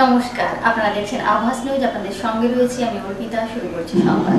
নমস্কার, আপনারা দেখছেন আভাস নিউজ। আপনাদের সঙ্গে রয়েছি আমি অর্পিতা। শুরু করছি সংবাদ।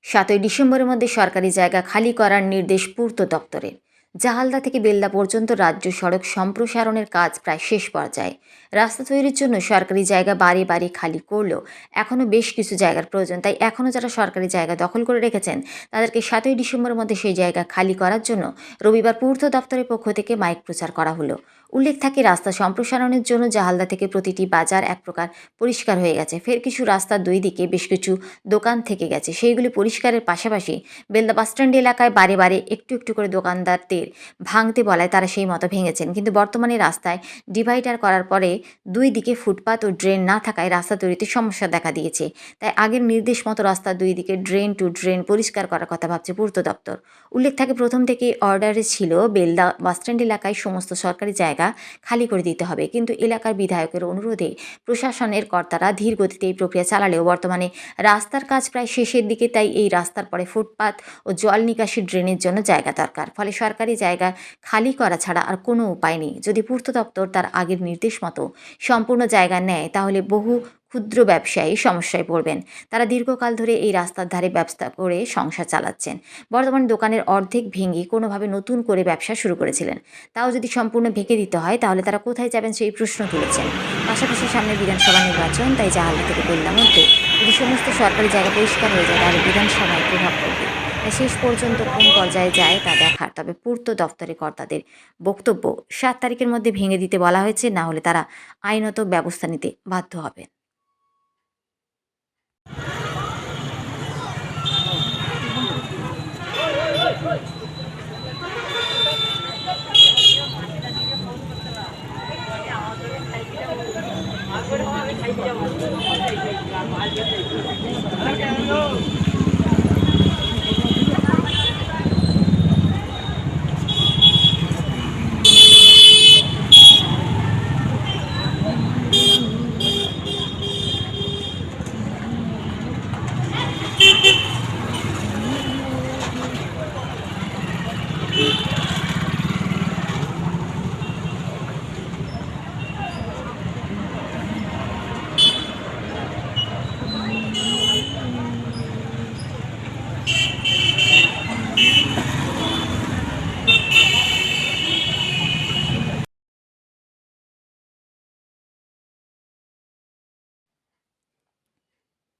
7ই ডিসেম্বরের মধ্যে সরকারি জায়গা খালি করার নির্দেশ পূর্ত দপ্তরের। জাহালদা থেকে বেলদা পর্যন্ত রাজ্য সড়ক সম্প্রসারণের কাজ প্রায় শেষ পর্যায়ে। রাস্তা তৈরির জন্য সরকারি জায়গা বাড়ি বাড়ি খালি করলেও এখনও বেশ কিছু জায়গার প্রয়োজন, তাই এখনও যারা সরকারি জায়গা দখল করে রেখেছেন তাদেরকে 7ই ডিসেম্বরের মধ্যে সেই জায়গা খালি করার জন্য রবিবার পূর্ত দপ্তরের পক্ষ থেকে মাইক প্রচার করা হলো। উল্লেখ থাকে, রাস্তা সম্প্রসারণের জন্য জাহালদা থেকে প্রতিটি বাজার এক প্রকার পরিষ্কার হয়ে গেছে। ফের কিছু রাস্তার দুই দিকে বেশ কিছু দোকান থেকে গেছে, সেইগুলি পরিষ্কারের পাশাপাশি বেলদা বাসস্ট্যান্ড এলাকায় বারে বারে একটু একটু করে দোকানদারদের ভাঙতে বলায় তারা সেই মতো ভেঙেছেন। কিন্তু বর্তমানে রাস্তায় ডিভাইডার করার পরে দুই দিকে ফুটপাত ও ড্রেন না থাকায় রাস্তা তৈরিতে সমস্যা দেখা দিয়েছে। তাই আগের নির্দেশ মতো রাস্তার দুই দিকে ড্রেন টু ড্রেন পরিষ্কার করার কথা ভাবছে পূর্ত দপ্তর। উল্লেখ থাকে, প্রথম থেকে অর্ডারে ছিল বেলদা বাসস্ট্যান্ড এলাকায় সমস্ত সরকারি জায়গা খালি করে দিতে হবে, কিন্তু এলাকার বিধায়কের অনুরোধে প্রশাসনের কর্তারা ধীর গতিতে এই প্রক্রিয়া চালালেও বর্তমানে রাস্তার কাজ প্রায় শেষের দিকে, তাই এই রাস্তার পরে ফুটপাত ও জল নিকাশি ড্রেনের জন্য জায়গা দরকার। ফলে সরকারি জায়গা খালি করা ছাড়া আর কোনো উপায় নেই। যদি পূর্ত দপ্তর তার আগের নির্দেশ মতো সম্পূর্ণ জায়গা নেয় তাহলে বহু ক্ষুদ্র ব্যবসায়ী সমস্যায় পড়বেন। তারা দীর্ঘকাল ধরে এই রাস্তার ধারে ব্যবসা করে সংসার চালাচ্ছেন। বর্তমানে দোকানের অর্ধেক ভেঙে কোনোভাবে নতুন করে ব্যবসা শুরু করেছিলেন, তাও যদি সম্পূর্ণ ভেঙে দিতে হয় তাহলে তারা কোথায় যাবেন সেই প্রশ্ন তুলেছেন। পাশাপাশি সামনে বিধানসভা নির্বাচন, তাই জাহালদা থেকে বেলদার মধ্যে যদি সমস্ত সরকারি জায়গা পরিষ্কার হয়ে যায় তাহলে বিধানসভায় প্রভাব পড়বে। তাই শেষ পর্যন্ত কোন পর্যায়ে যায় তা দেখার। তবে পূর্ত দপ্তরের কর্তাদের বক্তব্য, 7 তারিখের মধ্যে ভেঙে দিতে বলা হয়েছে, না হলে তারা আইনত ব্যবস্থা নিতে বাধ্য হবেন।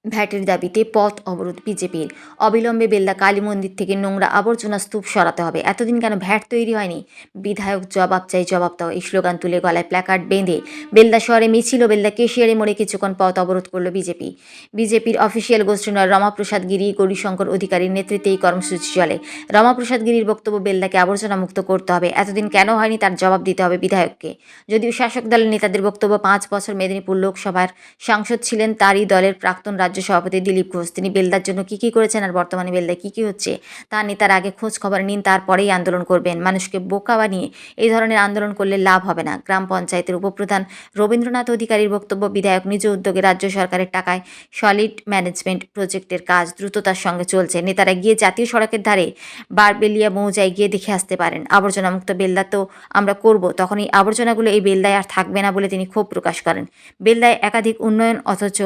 ভ্যাটের দাবিতে পথ অবরোধ বিজেপির। অবিলম্বে বেলদা কালী মন্দির থেকে নোংরা আবর্জনা স্তূপ সরাতে হবে। এতদিন কেন ভ্যাট তৈরি হয়নি? বিধায়ক জবাব চাই, জবাব দাও, এই স্লোগান তুলে গলায় প্ল্যাকার্ড বেঁধে বেলদা শহরে মিছিল ও বেলদা কেশিয়ারি মোড়ে কিছুক্ষণ পথ অবরোধ করল বিজেপি। বিজেপির অফিসিয়াল গোষ্ঠী নয়, রমাপ্রসাদ গিরি, গৌরীশঙ্কর অধিকারীর নেতৃত্বে এই কর্মসূচি চলে। রমাপ্রসাদ গিরির বক্তব্য, বেলদাকে আবর্জনা মুক্ত করতে হবে। এতদিন কেন হয়নি তার জবাব দিতে হবে বিধায়ককে। যদিও শাসক দলের নেতাদের বক্তব্য, 5 বছর মেদিনীপুর লোকসভার সাংসদ ছিলেন তারই দলের প্রাক্তন রাজ্য সভাপতি দিলীপ ঘোষ। তিনি বেলদার জন্য কী করেছেন আর বর্তমানে বেলদায় কী হচ্ছে তা নেতার আগে খোঁজ খবর নিন, তারপরেই আন্দোলন করবেন। মানুষকে বোকা বানিয়ে এই ধরনের আন্দোলন করলে লাভ হবে না। গ্রাম পঞ্চায়েতের উপপ্রধান রবীন্দ্রনাথ অধিকারীর বক্তব্য, বিধায়ক নিজ উদ্যোগে রাজ্য সরকারের টাকায় সলিড ম্যানেজমেন্ট প্রজেক্টের কাজ দ্রুততার সঙ্গে চলছে। নেতারা গিয়ে জাতীয় সড়কের ধারে বারবেলিয়া মৌজায় গিয়ে দেখে আসতে পারেন। আবর্জনা মুক্ত বেলদা তো আমরা করব, তখন এই আবর্জনাগুলো এই বেলদায় আর থাকবে না বলে তিনি ক্ষোভ প্রকাশ করেন। বেলদায় একাধিক উন্নয়ন, অথচ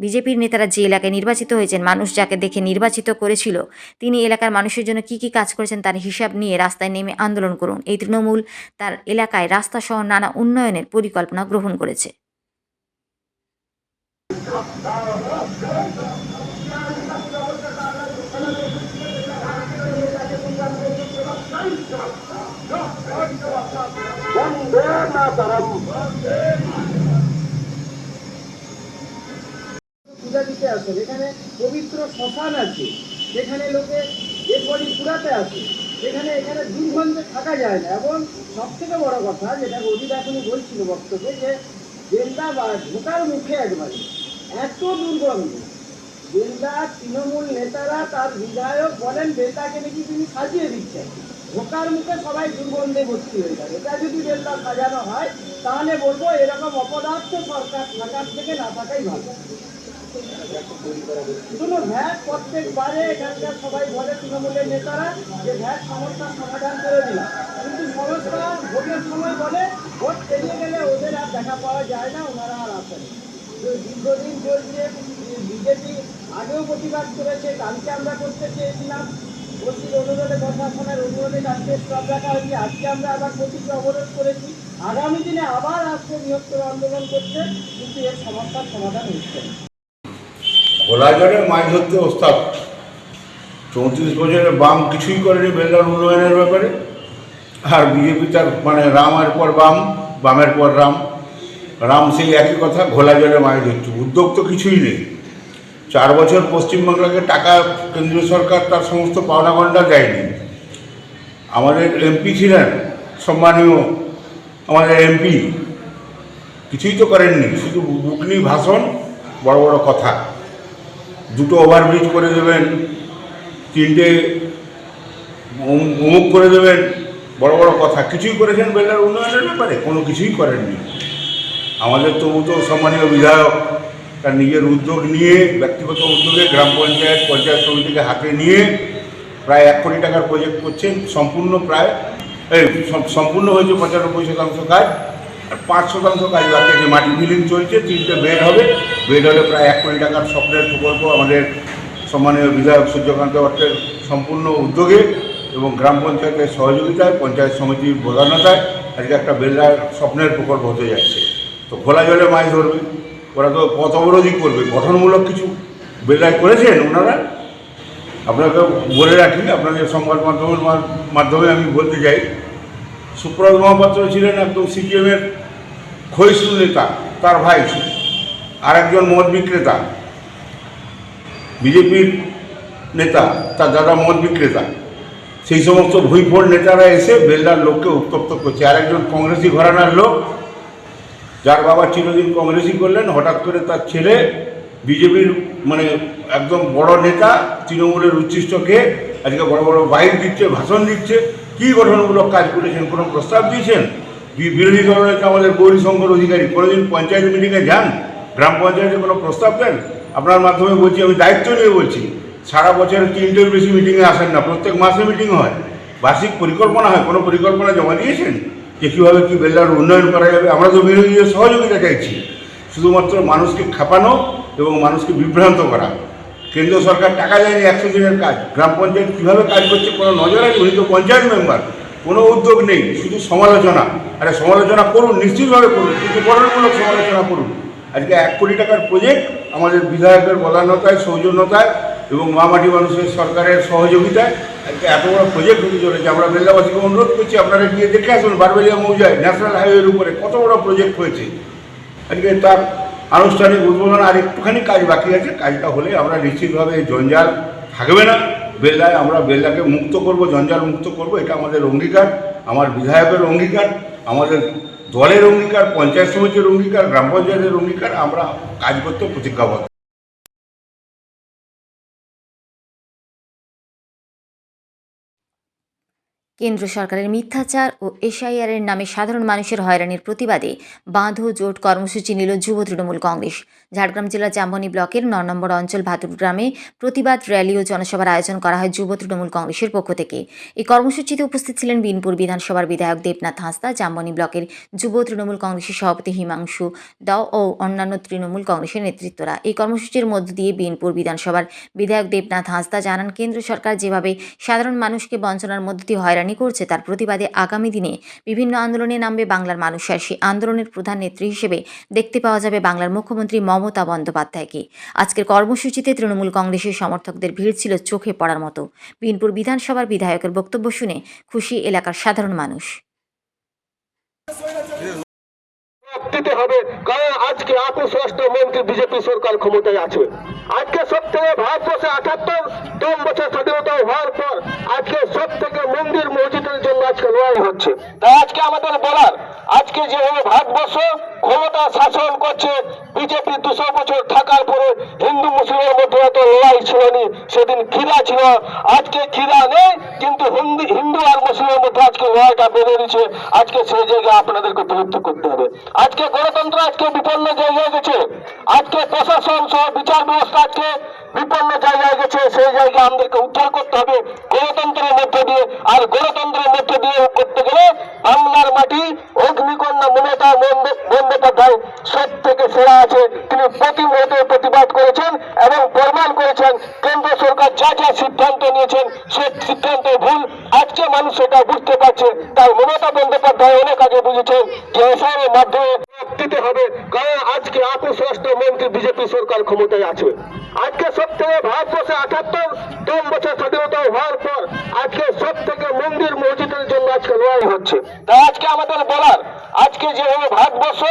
বিজেপির নেতারা যে এলাকায় নির্বাচিত হয়েছেন, মানুষ যাকে দেখে নির্বাচিত করেছিল, তিনি এলাকার মানুষের জন্য কী কাজ করেছেন তার হিসাব নিয়ে রাস্তায় নেমে আন্দোলন করুন। এই তৃণমূল তার এলাকায় রাস্তা সহ নানা উন্নয়নের পরিকল্পনা গ্রহণ করেছে। পূজা দিতে আসে, যেখানে পবিত্র শ্মশান আছে, যেখানে লোকে এরপরই পুরাতে আসে, এখানে দুর্গন্ধে থাকা যায় না। এবং সব থেকে বড় কথা, যেটা অজিত এখনই বলছিল বক্তব্যে, যে বেলদা বা ঢোকার মুখে একবারে এত দুর্গন্ধ। বেলদা তৃণমূল নেতারা, তার বিধায়ক বলেন বেলদাকে নাকি তিনি সাজিয়ে দিচ্ছেন, ঢোকার মুখে সবাই দুর্গন্ধে ভর্তি হয়ে যাবে। এটা যদি বেলদা সাজানো হয় তাহলে বলবো এরকম অপদার্থ সরকার থাকার থেকে না থাকাই ভালো। শুনুন, ভ্যাট প্রত্যেকবারে এখানকার সবাই বলে, তৃণমূলের নেতারা, যে ভ্যাট সমস্যার সমাধান করে দিলাম, কিন্তু সমস্যা ভোটের সময় বলে ভোট পেরিয়ে গেলে ওদের আর দেখা পাওয়া যায় না, ওনারা আর আসেন। তো দীর্ঘদিন চলছে, বিজেপি আগেও প্রতিবাদ করেছে, কালকে আমরা করতে চেয়েছিলাম, ওসির অনুরোধে, প্রশাসনের অনুরোধে কালকে স্টপ রাখা হয়েছে, আজকে আমরা আবার প্রতিটি অবরোধ করেছি, আগামী দিনে আবার আসছে বৃহত্তর আন্দোলন করতে, কিন্তু এর সমস্যার সমাধান হচ্ছে না। ঘোলাজলে মাছ ধরতে ওস্তাদ 34 বছরের বাম কিছুই করেনি বেলদার উন্নয়নের ব্যাপারে, আর বিজেপি তার মানে রামের পর বাম, বামের পর রাম, রাম সেই একই কথা, ঘোলাজলে মাছ ধরছে, উদ্যোগ তো কিছুই নেই। 4 বছর পশ্চিমবাংলাকে টাকা কেন্দ্রীয় সরকার তার সমস্ত পাওনা গন্ডা দেয়নি। আমাদের এমপি ছিলেন সম্মানীয়, আমাদের এমপি কিছুই তো করেননি, শুধু বুকনি ভাষণ, বড় বড় কথা। 2টো ওভারব্রিজ করে দেবেন, 3টে অমুক করে দেবেন, বড় বড় কথা। কিছুই করেছেন বেলদার উন্নয়নের ব্যাপারে? কোনো কিছুই করেননি। আমাদের তবু তো সম্মানীয় বিধায়ক তার নিজের উদ্যোগ নিয়ে, ব্যক্তিগত উদ্যোগে গ্রাম পঞ্চায়েত, পঞ্চায়েত সমিতিকে হাতে নিয়ে প্রায় 1 কোটি টাকার প্রজেক্ট করছেন। সম্পূর্ণ প্রায় সম্পূর্ণ হয়েছে 95% কাজ, আর 5% কাজ বাকি আছে। মাটি ফিলিং চলছে, 3টে বেড হবে, বেড হলে প্রায় 1 কোটি টাকার স্বপ্নের প্রকল্প আমাদের সম্মানীয় বিধায়ক সূর্যকান্ত ভট্টের সম্পূর্ণ উদ্যোগে এবং গ্রাম পঞ্চায়েতের সহযোগিতায়, পঞ্চায়েত সমিতির প্রধানতায় আজকে একটা বেলদার স্বপ্নের প্রকল্প হতে যাচ্ছে। তো খোলা জলে মাছ ধরবে, ওরা তো পথ অবরোধই করবে। গঠনমূলক কিছু বেলদায় করেছেন ওনারা? আপনাকে বলে রাখি, আপনাদের সংবাদ মাধ্যমের মাধ্যমে আমি বলতে চাই, সুব্রত মহাপাত্র ছিলেন একদম সিপিএমের ক্ষয়িষ্ণু নেতা, তার ভাই আরেকজন মদ বিক্রেতা, বিজেপির নেতা, তার দাদা মদ বিক্রেতা। সেই সমস্ত ভুইফোড় নেতারা এসে বেলদার লোককে উত্তপ্ত করছে। আরেকজন কংগ্রেসি ঘরানার লোক, যার বাবা চিরদিন কংগ্রেসি করলেন, হঠাৎ করে তার ছেলে বিজেপির মানে একদম বড় নেতা, তৃণমূলের উচ্ছিষ্টকে আজকে বড় বড় বাইক দিচ্ছে, ভাষণ দিচ্ছে। কী গঠনমূলক কাজ করেছেন? কোনো প্রস্তাব দিয়েছেন? বিরোধী দলনেতা আমাদের গৌরীশঙ্কর অধিকারী কোনোদিন পঞ্চায়েত মিটিংয়ে যান? গ্রাম পঞ্চায়েতে কোনো প্রস্তাব দেন? আপনার মাধ্যমে বলছি, আমি দায়িত্ব নিয়ে বলছি, সারা বছরে 3টের বেশি মিটিংয়ে আসেন না, প্রত্যেক মাসে মিটিং হয়, বার্ষিক পরিকল্পনা হয়। কোনো পরিকল্পনা জমা দিয়েছেন যে কীভাবে কী বেলদার উন্নয়ন করা যাবে? আমরা তো বিরোধীদের সহযোগিতা চাইছি, শুধুমাত্র মানুষকে খাপানো এবং মানুষকে বিভ্রান্ত করা। কেন্দ্র সরকার টাকা দেয়নি 100 দিনের কাজ, গ্রাম পঞ্চায়েত কীভাবে কাজ করছে কোনো নজর আছে? উনি তো পঞ্চায়েত মেম্বার, কোনো উদ্যোগ নেই, শুধু সমালোচনা। আরে সমালোচনা করুন, নিশ্চিতভাবে করুন, কিন্তু গঠনমূলক সমালোচনা করুন। আজকে 1 কোটি টাকার প্রজেক্ট আমাদের বিধায়কের প্রধানতায়, সৌজন্যতায় এবং মামাটি মানুষের সরকারের সহযোগিতায় আজকে এত বড় প্রজেক্ট হতে চলেছে। আমরা বেলদাবাসীকে অনুরোধ করছি, আপনারা গিয়ে দেখে আসুন, বারবেলিয়া মৌজায় ন্যাশনাল হাইওয়ের উপরে কত বড় প্রজেক্ট হয়েছে। আজকে তার আনুষ্ঠানিক উদ্বোধন আর একটুখানি কাজ বাকি আছে। কাজটা হলে আমরা নিশ্চিতভাবে জঞ্জাল থাকবে না বেলদায়। আমরা বেলদাকে মুক্ত করব, জঞ্জাল মুক্ত করব, এটা আমাদের অঙ্গীকার, আমার বিধায়কের অঙ্গীকার, আমাদের দলের অঙ্গীকার, পঞ্চায়েত সমিতির অঙ্গীকার, গ্রাম পঞ্চায়েতের অঙ্গীকার। আমরা কাজ করতে প্রতিজ্ঞাবদ্ধ। কেন্দ্র সরকারের মিথ্যাচার ও এসআইআরের নামে সাধারণ মানুষের হয়রানির প্রতিবাদে বাঁধো জোট কর্মসূচি নিল যুব তৃণমূল কংগ্রেস। ঝাড়গ্রাম জেলার জামবনি ব্লকের 9 নম্বর অঞ্চল ভাতুর গ্রামে প্রতিবাদ র্যালি ও জনসভার আয়োজন করা হয় যুব তৃণমূল কংগ্রেসের পক্ষ থেকে। এই কর্মসূচিতে উপস্থিত ছিলেন বিনপুর বিধানসভার বিধায়ক দেবনাথ হাঁসদা, জামবনি ব্লকের যুব তৃণমূল কংগ্রেসের সভাপতি হিমাংশু দাও ও অন্যান্য তৃণমূল কংগ্রেসের নেতৃত্বরা। এই কর্মসূচির মধ্য দিয়ে বিনপুর বিধানসভার বিধায়ক দেবনাথ হাঁসদা জানান, কেন্দ্র সরকার যেভাবে সাধারণ মানুষকে বঞ্চনার মধ্য দিয়ে হয়রানি করছে, তার প্রতিবাদে আগামী দিনে বিভিন্ন আন্দোলনে নামবে বাংলার মানুষ। আর সেই আন্দোলনের প্রধান নেত্রী হিসেবে দেখতে পাওয়া যাবে বাংলার মুখ্যমন্ত্রী মমতা বন্দ্যোপাধ্যায়কে। আজকের কর্মসূচিতে তৃণমূল কংগ্রেসের সমর্থকদের ভিড় ছিল চোখে পড়ার মতো। বিনপুর বিধানসভার বিধায়কের বক্তব্য শুনে খুশি এলাকার সাধারণ মানুষ। দিতে হবে, কারণ আজকে আপনি স্বরাষ্ট্রমন্ত্রী, বিজেপি সরকার ক্ষমতায় আছে। আজকে সব থেকে ভারতবর্ষে 78তম বছর স্বাধীনতা হওয়ার পর আজকে সব থেকে মন্দির মসজিদের জন্য আজকে লড়াই হচ্ছে। তাই আজকে আমাদের বলার, আজকে যেভাবে ভারতবর্ষ ক্ষমতা শাসন করছে বিজেপি 200 বছর থাকার পরে হিন্দু মুসলিমের মধ্যে এত লড়াই ছিল না, সেদিন খিদা ছিল, আজকে খিদা নেই, কিন্তু হিন্দু আর মুসলিমের মধ্যে আজকে লড়াইটা বেড়ে দিচ্ছে। আজকে সেই জায়গায় আপনাদেরকে উপলব্ধি করতে হবে। আজকে গণতন্ত্র আজকে বিপন্ন জায়গায় গেছে, আজকে প্রশাসন সহ বিচার ব্যবস্থা আজকে বিপন্ন জায়গায় গেছে। সেই জায়গায় আমাদেরকে উদ্ধার করতে হবে গণতন্ত্রের মধ্যে দিয়ে। আর গণতন্ত্রের মধ্যে দিয়ে করতে গেলে বাংলার মাটি অগ্নিকন্যা সব থেকে সেরা আছে, তিনি প্রতিনিয়ত প্রতিবাদ করেছেন এবং প্রমাণ করেছেন কেন্দ্র সরকার যা যা সিদ্ধান্ত নিয়েছেন সে সিদ্ধান্ত ভুল। আজকে মানুষ সেটা বুঝতে পারছে, তাই মমতা বন্দ্যোপাধ্যায় অনেক আগে বুঝেছেন যে এসআইয়ের মাধ্যমে দিতে হবে, কারণ আজকে আপনি স্বরাষ্ট্র মন্ত্রী বিজেপি সরকার ক্ষমতায় আছে। আজকে সব থেকে ভারতবর্ষে ৭৮তম বছর স্বাধীনতা হওয়ার পর আজকে সব থেকে মন্দির মসজিদের জন্য আজকে লড়াই হচ্ছে। তাই আজকে আমাদের বলার, আজকে যেভাবে ভারতবর্ষ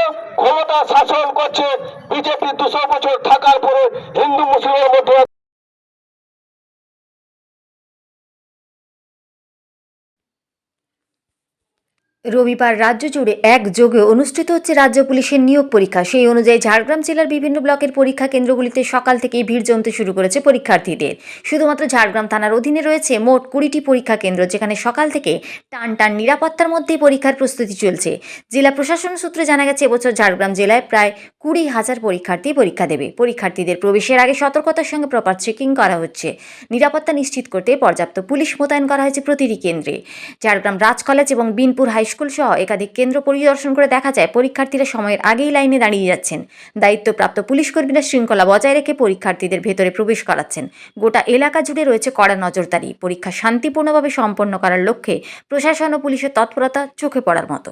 ক্ষমতা শাসন করছে বিজেপি ২০০ বছর থাকার পরে হিন্দু মুসলিমের মধ্যে রবিবার রাজ্য জুড়ে একযোগে অনুষ্ঠিত হচ্ছে রাজ্য পুলিশের নিয়োগ পরীক্ষা। সেই অনুযায়ী ঝাড়গ্রাম জেলার বিভিন্ন ব্লকের পরীক্ষা কেন্দ্রগুলিতে সকাল থেকেই ভিড় জমতে শুরু করেছে পরীক্ষার্থীদের। শুধুমাত্র ঝাড়গ্রাম থানার অধীনে রয়েছে মোট ২০টি পরীক্ষা কেন্দ্র, যেখানে সকাল থেকে টান নিরাপত্তার মধ্যেই পরীক্ষার প্রস্তুতি চলছে। জেলা প্রশাসন সূত্রে জানা গেছে, এবছর ঝাড়গ্রাম জেলায় প্রায় ২০,০০০ পরীক্ষার্থী পরীক্ষা দেবে। পরীক্ষার্থীদের প্রবেশের আগে সতর্কতার সঙ্গে প্রপার চেকিং করা হচ্ছে। নিরাপত্তা নিশ্চিত করতে পর্যাপ্ত পুলিশ মোতায়েন করা হয়েছে প্রতিটি কেন্দ্রে। ঝাড়গ্রাম রাজ কলেজ এবং বিনপুর হাইস্কুল সহ একাধিক কেন্দ্র পরিদর্শন করে দেখা যায় পরীক্ষার্থীরা সময়ের আগেই লাইনে দাঁড়িয়ে যাচ্ছেন। দায়িত্বপ্রাপ্ত পুলিশ কর্মীরা শৃঙ্খলা বজায় রেখে পরীক্ষার্থীদের ভেতরে প্রবেশ করাচ্ছেন। গোটা এলাকা জুড়ে রয়েছে কড়া নজরদারি। পরীক্ষা শান্তিপূর্ণভাবে সম্পন্ন করার লক্ষ্যে প্রশাসন ও পুলিশের তৎপরতা চোখে পড়ার মতো।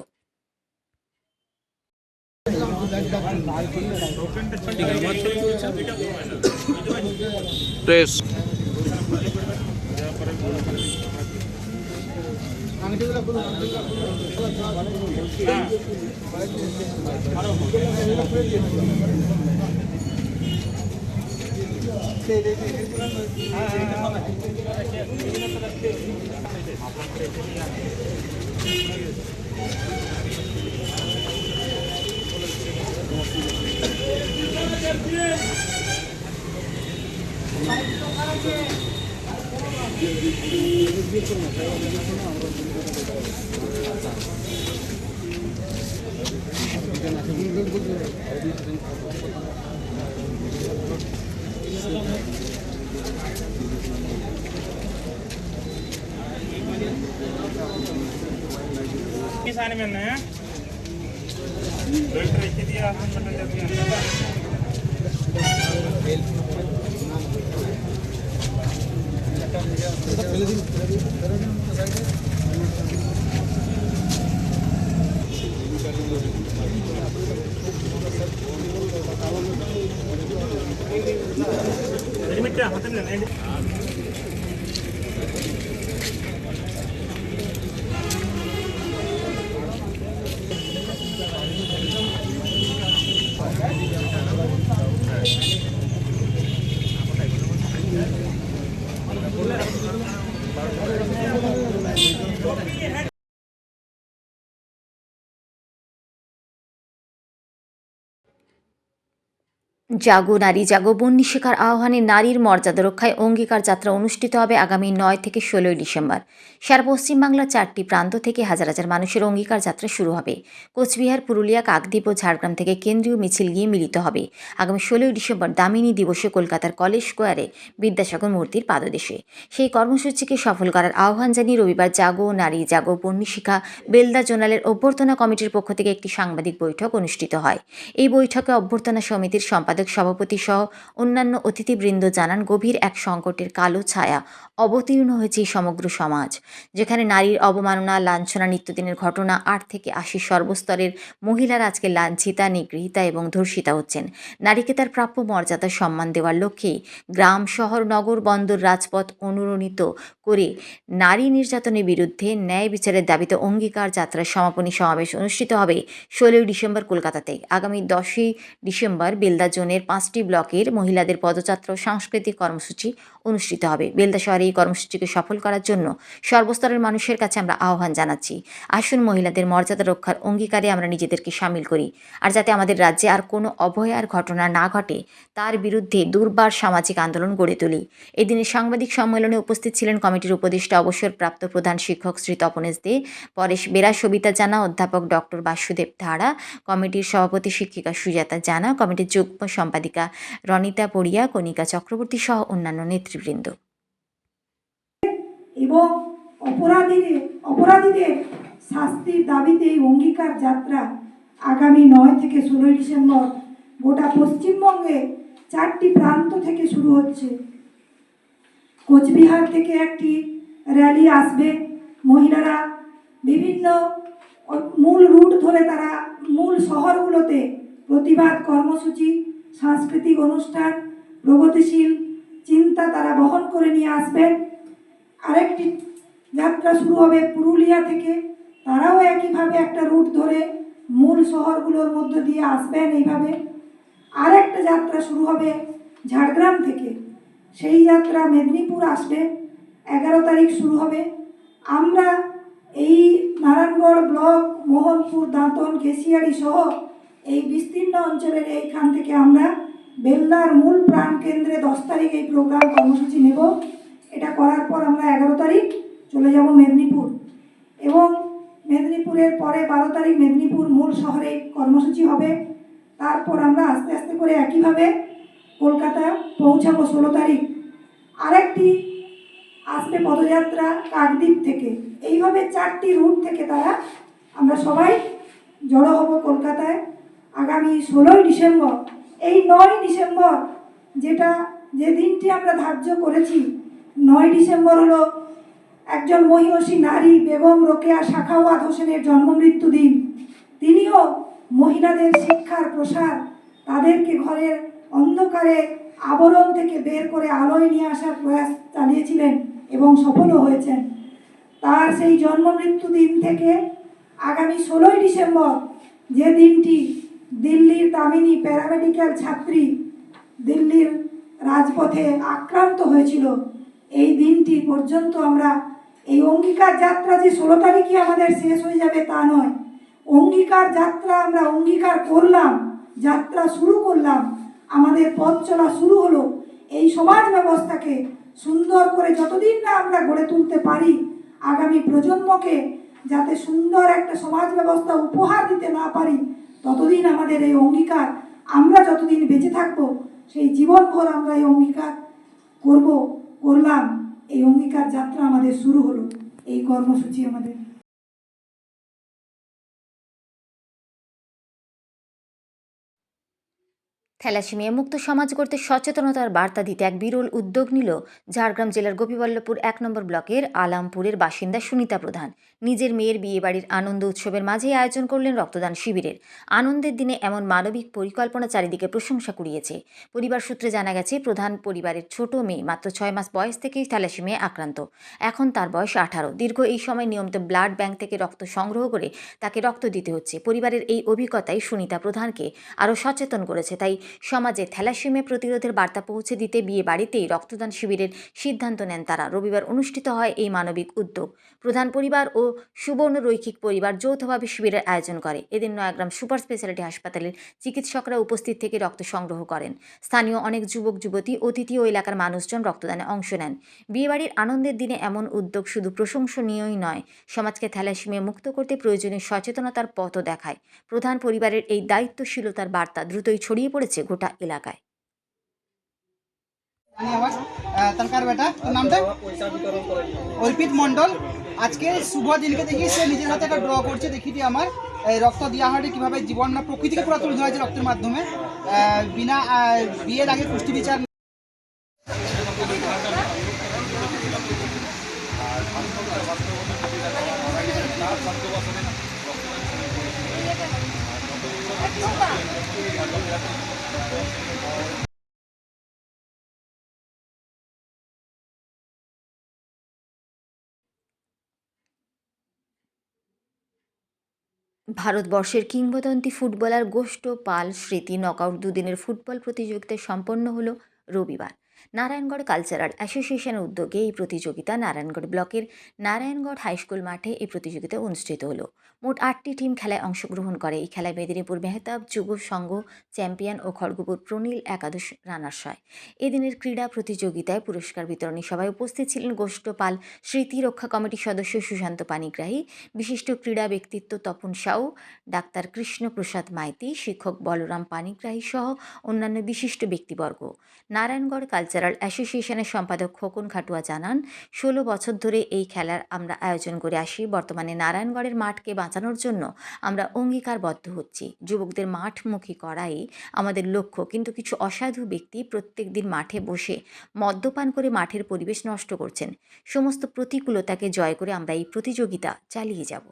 किसान में नया डॉक्टर इतनी दिया हॉस्पिटल जाती है लिमिट क्या होता है জাগো নারী জাগো বন্যী শেখার আহ্বানে নারীর মর্যাদা রক্ষায় অঙ্গীকার যাত্রা অনুষ্ঠিত হবে আগামী ৯ থেকে ১৬ ডিসেম্বর। সারা পশ্চিমবাংলার ৪টি প্রান্ত থেকে হাজার হাজার মানুষের অঙ্গীকার যাত্রা শুরু হবে। কোচবিহার, পুরুলিয়া, কাকদ্বীপ ও ঝাড়গ্রাম থেকে কেন্দ্রীয় মিছিল গিয়ে মিলিত হবে আগামী ১৬ ডিসেম্বর দামিনী দিবসে কলকাতার কলেজ স্কোয়ারে বিদ্যাসাগর মূর্তির পাদদেশে। সেই কর্মসূচিকে সফল করার আহ্বান জানিয়ে রবিবার জাগো নারী জাগো বন্যী শিখা বেলদা জোনালের অভ্যর্থনা কমিটির পক্ষ থেকে একটি সাংবাদিক বৈঠক অনুষ্ঠিত হয়। এই বৈঠকে অভ্যর্থনা সমিতির সম্পাদক সভাপতি সহ অন্যান্য অতিথিবৃন্দ জানান, গভীর এক সংকটের কালো ছায়া অবতীর্ণ হয়েছে এই সমগ্র সমাজ, যেখানে নারীর অবমাননা, লাঞ্ছনা নিত্যদিনের ঘটনা। ৮ থেকে ৮০ সর্বস্তরের মহিলারা আজকে লাঞ্ছিতা, নিগৃহীতা এবং ধর্ষিতা হচ্ছেন। নারীকে তার প্রাপ্য মর্যাদা সম্মান দেওয়ার লক্ষ্যেই গ্রাম, শহর, নগর, বন্দর, রাজপথ অনুরণিত করে নারী নির্যাতনের বিরুদ্ধে ন্যায় বিচারের দাবিতে অঙ্গীকার যাত্রার সমাপনী সমাবেশ অনুষ্ঠিত হবে ১৬ ডিসেম্বর কলকাতাতে। আগামী ১০ই ডিসেম্বর বেলদা জোনের ৫টি ব্লকের মহিলাদের পদযাত্রা ও সাংস্কৃতিক কর্মসূচি অনুষ্ঠিত হবে। বেলদা শহরে এই কর্মসূচিকে সফল করার জন্য সর্বস্তরের মানুষের কাছে আমরা আহ্বান জানাচ্ছি, আসুন মহিলাদের মর্যাদা রক্ষার অঙ্গীকারে আমরা নিজেদেরকে সামিল করি। আর যাতে আমাদের রাজ্যে আর কোনো অভয়ার ঘটনা না ঘটে, তার বিরুদ্ধে দুর্বার সামাজিক আন্দোলন গড়ে তুলি। এদিনের সাংবাদিক সম্মেলনে উপস্থিত ছিলেন কমিটির উপদেষ্টা, অবসরপ্রাপ্ত প্রধান শিক্ষক শ্রী তপনেশ দে, পরেশ বেরা, সবিতা জানা, অধ্যাপক ডক্টর বাসুদেব ধারা, কমিটির সভাপতি শিক্ষিকা সুজাতা জানা, কমিটির যুগ্ম সম্পাদিকা রনিতা পড়িয়া, কণিকা চক্রবর্তী সহ অন্যান্য নেতৃবৃন্দ। এবং অপরাধীদের শাস্তির দাবিতে এই অঙ্গীকার যাত্রা আগামী 9 থেকে 16 ডিসেম্বর গোটা পশ্চিমবঙ্গে 4টি প্রান্ত থেকে শুরু হচ্ছে। কোচবিহার থেকে একটি র্যালি আসবে, মহিলারা বিভিন্ন মূল রুট ধরে তারা মূল শহরগুলোতে প্রতিবাদ কর্মসূচি, সাংস্কৃতিক অনুষ্ঠান, প্রগতিশীল চিন্তা তারা বহন করে নিয়ে আসবেন। আরেকটি যাত্রা শুরু হবে পুরুলিয়া থেকে, তারাও একইভাবে একটা রুট ধরে মূল শহরগুলোর মধ্য দিয়ে আসবেন এইভাবে। আরেকটা যাত্রা শুরু হবে ঝাড়গ্রাম থেকে, সেই যাত্রা মেদিনীপুর আসবে, 11 তারিখ শুরু হবে। আমরা এই নারায়ণগড় ব্লক, মোহনপুর, দাঁতন, কেশিয়াড়ি সহ এই বিস্তীর্ণ অঞ্চলের এইখান থেকে আমরা বেল্লার মূল প্রাণ কেন্দ্রে 10 তারিখ এই প্রোগ্রাম কর্মসূচি নেব। এটা করার পর আমরা 11 তারিখ চলে যাব মেদিনীপুর, এবং মেদিনীপুরের পরে 12 তারিখ মেদিনীপুর মূল শহরে কর্মসূচি হবে। তারপর আমরা আস্তে আস্তে করে একইভাবে কলকাতা পৌঁছাবো 16 তারিখ। আরেকটি আসবে পদযাত্রা কাকদ্বীপ থেকে। এইভাবে 4টি রুট থেকে তারা আমরা সবাই জড়ো হব কলকাতায় আগামী 16 ডিসেম্বর। এই 9 ডিসেম্বর যে দিনটি আমরা ধার্য করেছি, 9 ডিসেম্বর হলো একজন মহিষী নারী বেগম রোকেয়া সাখাওয়াত হোসেনের জন্মমৃত্যু দিন। তিনিও মহিলাদের শিক্ষার প্রসার, তাদেরকে ঘরের অন্ধকারে আবরণ থেকে বের করে আলোয় নিয়ে আসার প্রয়াস চালিয়েছিলেন এবং সফলও হয়েছেন। তার সেই জন্মমৃত্যু দিন থেকে আগামী 16 ডিসেম্বর, যে দিনটি দিল্লির দামিনী প্যারামেডিক্যাল ছাত্রী দিল্লির রাজপথে আক্রান্ত হয়েছিল, এই দিনটি পর্যন্ত আমরা এই অঙ্গীকার যাত্রা যে 16 তারিখে আমাদের শেষ হয়ে যাবে তা নয়। অঙ্গীকার যাত্রা আমরা অঙ্গীকার করলাম, যাত্রা শুরু করলাম, আমাদের পথ চলা শুরু হলো। এই সমাজ ব্যবস্থাকে সুন্দর করে যতদিন না আমরা গড়ে তুলতে পারি, আগামী প্রজন্মকে যাতে সুন্দর একটা সমাজ ব্যবস্থা উপহার দিতে না পারি, ততদিন আমাদের এই অঙ্গীকার, আমরা যতদিন বেঁচে থাকবো সেই জীবনভর আমরা এই অঙ্গীকার করলাম। এই অঙ্গীকার যাত্রা আমাদের শুরু হলো, এই কর্মসূচি আমাদের। থ্যালাসেমিয়া মুক্ত সমাজ গড়তে সচেতনতার বার্তা দিতে এক বিরল উদ্যোগ নিল ঝাড়গ্রাম জেলার গোপীবল্লভপুর 1 নম্বর ব্লকের আলামপুরের বাসিন্দা সুনিতা প্রধান। নিজের মেয়ের বিয়েবাড়ির আনন্দ উৎসবের মাঝেই আয়োজন করলেন রক্তদান শিবিরের। আনন্দের দিনে এমন মানবিক পরিকল্পনা চারিদিকে প্রশংসা কুড়িয়েছে। পরিবার সূত্রে জানা গেছে, প্রধান পরিবারের ছোট মেয়ে মাত্র 6 মাস বয়স থেকেই থ্যালাসেমিয়া আক্রান্ত। এখন তার বয়স 18। দীর্ঘ এই সময় নিয়মিত ব্লাড ব্যাংক থেকে রক্ত সংগ্রহ করে তাকে রক্ত দিতে হচ্ছে। পরিবারের এই অভিজ্ঞতাই সুনিতা প্রধানকে আরও সচেতন করেছে। তাই সমাজে থ্যালাসেমিয়া প্রতিরোধের বার্তা পৌঁছে দিতে বিয়ে বাড়িতেই রক্তদান শিবিরের সিদ্ধান্ত নেন তারা। রবিবার অনুষ্ঠিত হয় এই মানবিক উদ্যোগ। প্রধান পরিবার ও সুবর্ণ রৈখিক পরিবার যৌথভাবে শিবিরের আয়োজন করে। এদিন নয়াগ্রাম সুপার স্পেশালিটি হাসপাতালের চিকিৎসকরা উপস্থিত থেকে রক্ত সংগ্রহ করেন। স্থানীয় অনেক যুবক যুবতী, অতিথি ও এলাকার মানুষজন রক্তদানে অংশ নেন। বিয়েবাড়ির আনন্দের দিনে এমন উদ্যোগ শুধু প্রশংসনীয়ই নয়, সমাজকে থ্যালাসেমিয়া মুক্ত করতে প্রয়োজনীয় সচেতনতার পথও দেখায়। প্রধান পরিবারের এই দায়িত্বশীলতার বার্তা দ্রুতই ছড়িয়ে পড়েছে গোটা এলাকায়। তার বেটা নামটা অর্পিত মন্ডল। আজকে শুভ দিনকে দেখি সে নিজের হাতে একটা ড্র করছে। দেখিটি আমার রক্ত দেওয়া হয় কিভাবে জীবন না প্রকৃতিকে পুরো তুলে ধরা হয়েছে রক্তের মাধ্যমে। বিনা বিয়ের আগে পুষ্টি বিচার ভারতবর্ষের কিংবদন্তি ফুটবলার গোষ্ঠ পাল স্মৃতি নকআউট দুদিনের ফুটবল প্রতিযোগিতা সম্পন্ন হলো রবিবার। নারায়ণগড় কালচারাল অ্যাসোসিয়েশনের উদ্যোগে এই প্রতিযোগিতা নারায়ণগড় ব্লকের নারায়ণগড় হাইস্কুল মাঠে এই প্রতিযোগিতা অনুষ্ঠিত হলো। মোট 8টি টিম খেলায় অংশগ্রহণ করে। এই খেলায় মেদিনীপুর মেহতাব যুব সংঘ চ্যাম্পিয়ন ও খড়গপুর প্রনীল একাদশ রানার্স হয়। এদিনের ক্রীড়া প্রতিযোগিতায় পুরস্কার বিতরণী সভায় উপস্থিত ছিলেন গোষ্ঠ পাল স্মৃতি রক্ষা কমিটির সদস্য সুশান্ত পানিগ্রাহী, বিশিষ্ট ক্রীড়া ব্যক্তিত্ব তপন সাউ, ডাক্তার কৃষ্ণপ্রসাদ মাইতি, শিক্ষক বলরাম পানিগ্রাহী সহ অন্যান্য বিশিষ্ট ব্যক্তিবর্গ। নারায়ণগড় কালচারাল কালচারাল অ্যাসোসিয়েশনের সম্পাদক খোকন খাটুয়া জানান, 16 বছর ধরে এই খেলার আমরা আয়োজন করে আসি। বর্তমানে নারায়ণগড়ের মাঠকে বাঁচানোর জন্য আমরা অঙ্গীকারবদ্ধ হচ্ছি। যুবকদের মাঠমুখী করাই আমাদের লক্ষ্য, কিন্তু কিছু অসাধু ব্যক্তি প্রত্যেক দিন মাঠে বসে মদ্যপান করে মাঠের পরিবেশ নষ্ট করছেন। সমস্ত প্রতিকূলতাকে জয় করে আমরা এই প্রতিযোগিতা চালিয়ে যাব।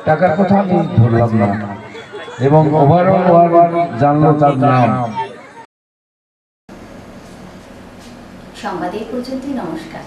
টাকার কথা আমি ধরলাম না এবং ওভারঅল জানলো তার নাম। সংবাদ এই পর্যন্তই। নমস্কার।